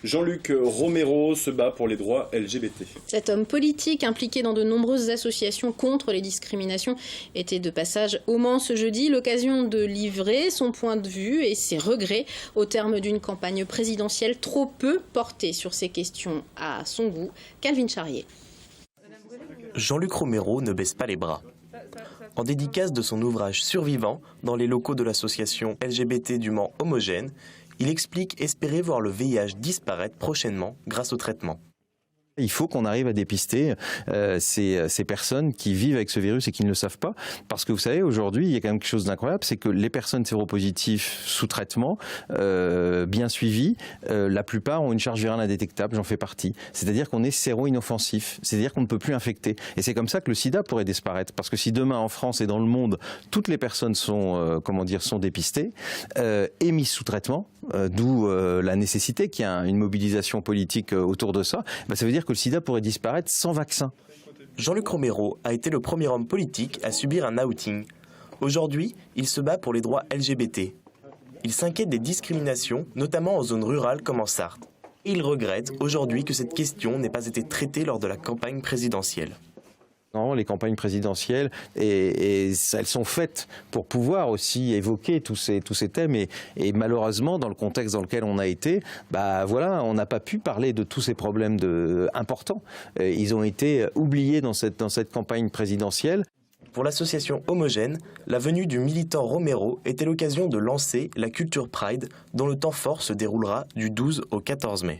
Jean-Luc Romero se bat pour les droits LGBT. Cet homme politique, impliqué dans de nombreuses associations contre les discriminations, était de passage au Mans ce jeudi, l'occasion de livrer son point de vue et ses regrets au terme d'une campagne présidentielle trop peu portée sur ces questions à son goût. Calvin Charrier. Jean-Luc Romero ne baisse pas les bras. En dédicace de son ouvrage Survivant, dans les locaux de l'association LGBT du Mans Homogène, il explique espérer voir le VIH disparaître prochainement grâce au traitement. Il faut qu'on arrive à dépister ces personnes qui vivent avec ce virus et qui ne le savent pas. Parce que vous savez, aujourd'hui, il y a quand même quelque chose d'incroyable, c'est que les personnes séropositives sous traitement, bien suivies, la plupart ont une charge virale indétectable, j'en fais partie. C'est-à-dire qu'on est séro-inoffensif, c'est-à-dire qu'on ne peut plus infecter. Et c'est comme ça que le sida pourrait disparaître. Parce que si demain, en France et dans le monde, toutes les personnes sont, sont dépistées et mises sous traitement, d'où la nécessité qu'il y ait une mobilisation politique autour de ça, ça veut dire que le sida pourrait disparaître sans vaccin. Jean-Luc Romero a été le premier homme politique à subir un outing. Aujourd'hui, il se bat pour les droits LGBT. Il s'inquiète des discriminations, notamment en zone rurale comme en Sarthe. Et il regrette aujourd'hui que cette question n'ait pas été traitée lors de la campagne présidentielle. Les campagnes présidentielles, et elles sont faites pour pouvoir aussi évoquer tous ces thèmes. Et malheureusement, dans le contexte dans lequel on a été, on n'a pas pu parler de tous ces problèmes importants. Ils ont été oubliés dans cette campagne présidentielle. Pour l'association Homogène, la venue du militant Romero était l'occasion de lancer la Culture Pride, dont le temps fort se déroulera du 12 au 14 mai.